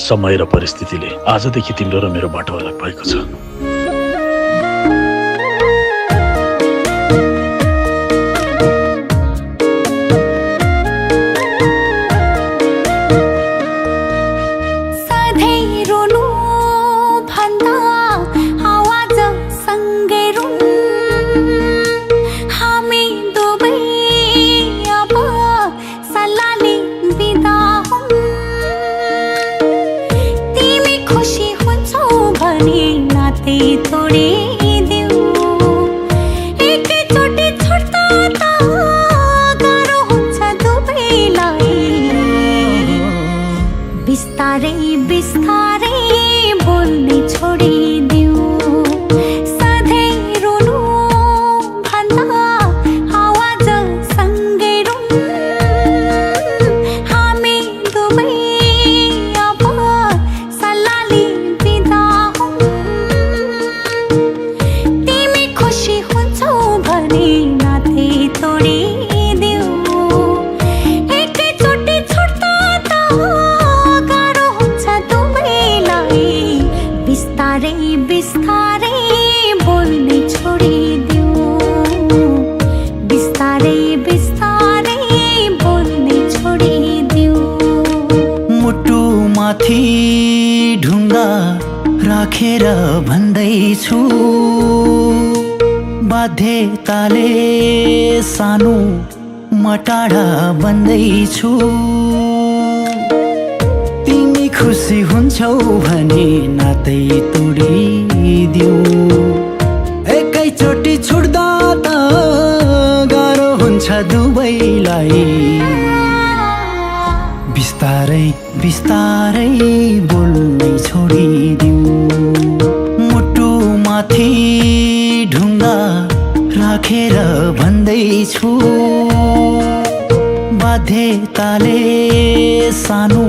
समय र परिस्थितिले आजदेखि तिम्रो र मेरो बाटो अलग भएको छ। राखेर भन्दैछु बाध्यताले सानो म टाढा बन्दैछु। तिमी खुसी हुन्छौ भने नातै तोडिदिऊ, एकैचोटि छुट्दा त गाह्रो हुन्छ दुवैलाई। बिस्तारै बिस्तारै बोल्नै छोडिदिऊ, मुटुमाथि ढुङ्गा राखेर भन्दैछु बाध्यताले सानो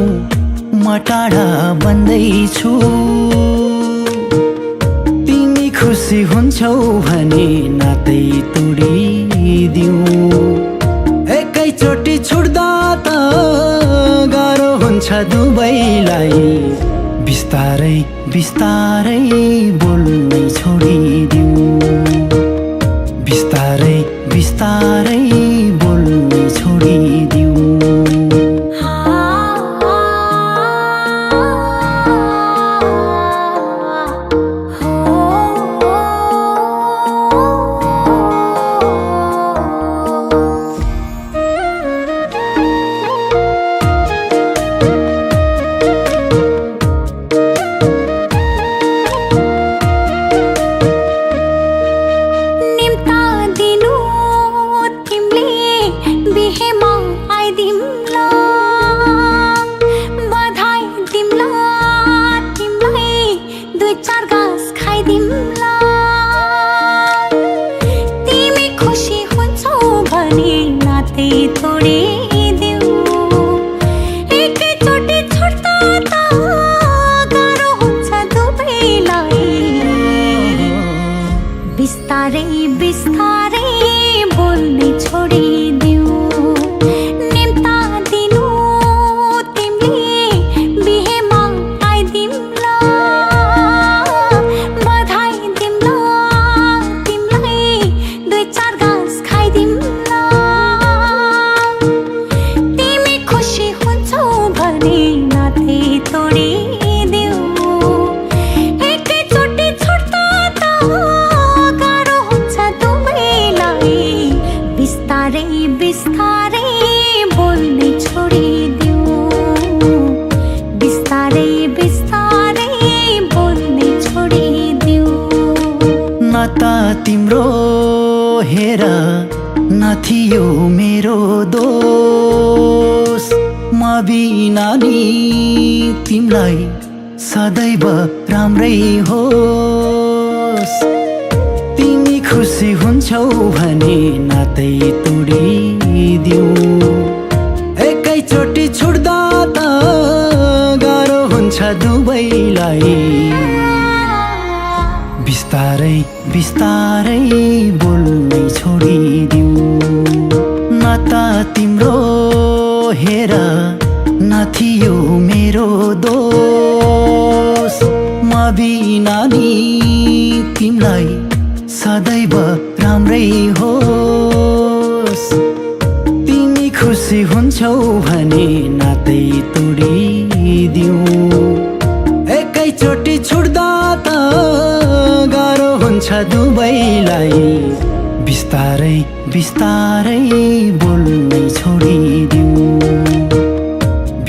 म टाढा बन्दैछु। तिमी खुसी हुन्छौ भने नातै तोडिदिऊ, एकैचोटि छुट्दा त गाह्रो हुन्छ दुवैलाई। बिस्तारै बिस्तारै बोल्नै छोडिदिऊ, बिस्तारै बिस्तारै बोल्नै छोडिदिऊ। बिस्तारै बिस्तारै बोल्नै छोडिदिऊ, निम्ता दिनु तिमीले बिहेमा आइदिउँला, बधाई दिउँला तिमीलाई, दुई चार घाँस खाइदिउँला। तिमी खुसी हुन्छौ भने नातै तोडिदेऊ, एकैचोटि छुट्दा त गाह्रो हुन्छ दुवैलाई। बिस्तारै बिस्तारै बोल्नै छोडिदेऊ, बिस्तारै बिस्तारै बोल्नै छोडिदेऊ। न त तिम्रो हेर नथियो मेरो दोष, म बिना नि तिमीलाई सदैव राम्रै होस्। तिमी खुसी हुन्छौ भने नातै तोडिदिऊ, एकैचोटि छुट्दा त गाह्रो हुन्छ दुवैलाई। बिस्तारै बिस्तारै बोल्नै छोडिदिऊ, न त तिम्रो हेर नथियो मेरो दोष, राम्रै होस्। तिमी खुसी हुन्छौ भने नातै तोडिदिऊ। एकैचोटि छुट्दा त गाह्रो हुन्छ दुवैलाई। बिस्तारै बिस्तारै बोल्नै छोडिदिऊ।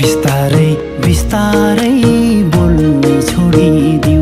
बिस्तारै बिस्तारै बोल्नै छोडिदिऊ।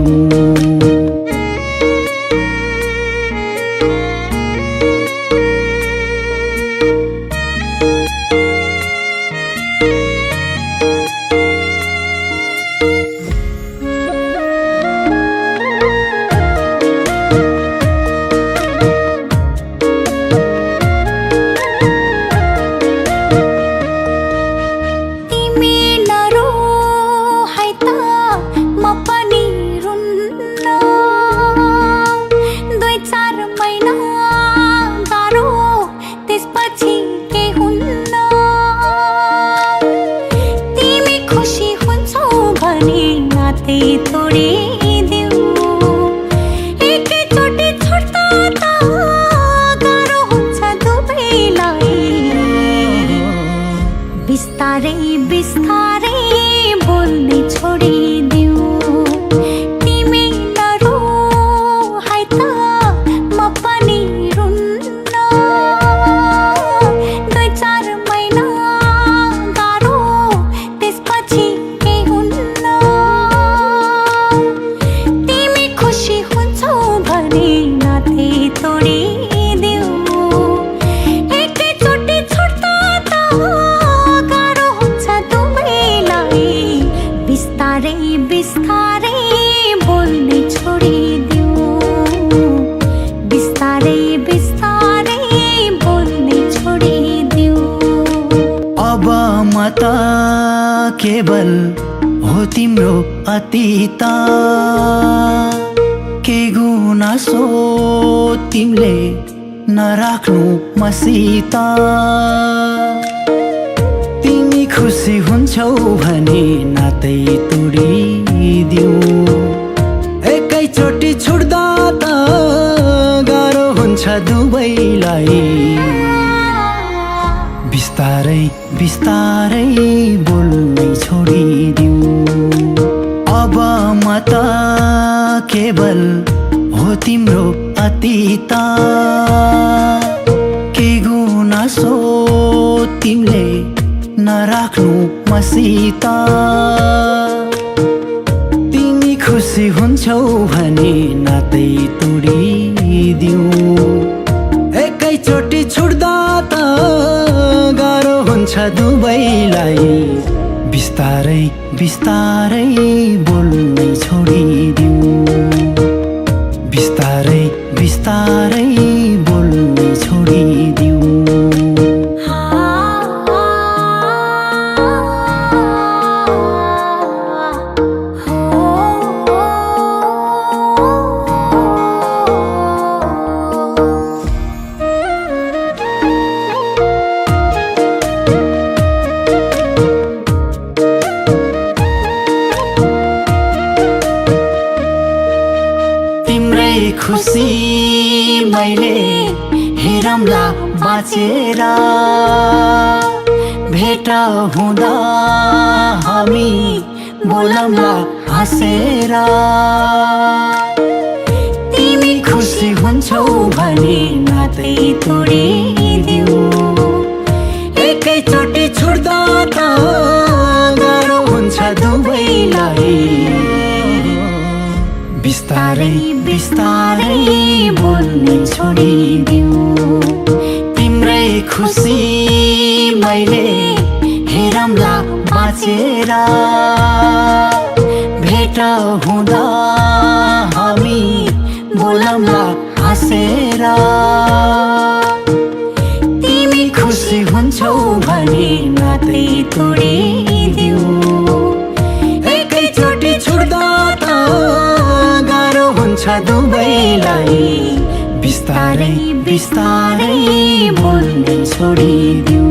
बिस्तारै बिस्तारै बोल्ने छोडिदिऊ। तिमी नरो है त म पनि रुन्न। 2-4 महिना गाह्रो त्यसपछि केही हुन्न। तिमी खुसी हुन्छौ भने नाते तोडिदेऊ। एकैचोटि छुट्दा त गाह्रो हुन्छ दुवैलाई। बिस्तारै बिस्तारै बोल्ने छोडिदेऊ। बिस्तारै बिस्तारै बोल्ने छोडिदेऊ। अब म त केवल हो तिम्रो अतीत। के गुनासो तिमीले नराख्नु मसित। तिमी खुसी हुन्छौ भने नातै तोडिदिऊ। एकैचोटि छुट्दा त गाह्रो हुन्छ दुवैलाई। बिस्तारै बिस्तारै बोल्नै छोडिदिऊ। अब म त केवल हो तिम्रो अतीत। के गुनासो तिमीले नराख्नु मसित। तिमी खुसी हुन्छौ भने नातै तोडिदिऊ। एकैचोटि छुट्दा त गाह्रो हुन्छ दुवैलाई। बिस्तारै बिस्तारै बोल्नै छोडिदिऊ। बिस्तारै बिस्तारै बोल्नै छोडिदिऊ। खुसी मैले हेरौँला बाँचेर। भेट हुँदा हामी बोलौँला हाँसेर। तिमी खुसी हुन्छौ भने नातै तोडिदिऊ। एकैचोटि छुट्दा त गाह्रो हुन्छ दुवैलाई। बिस्तारै बिस्तारै बोल्ने छोडिदिऊ। तिम्रै खुसी मैले हेरौँला बाँचेर। भेट हुँदा हामी बोलौँला हाँसेर। तिमी खुसी हुन्छौ भने नातै तोडिदिऊ। एकैचोटि छुट्दा त गाह्रो हुन्छ दुवैलाई। बिस्तारै बिस्तारै बोल्ने छोडिदिऊ।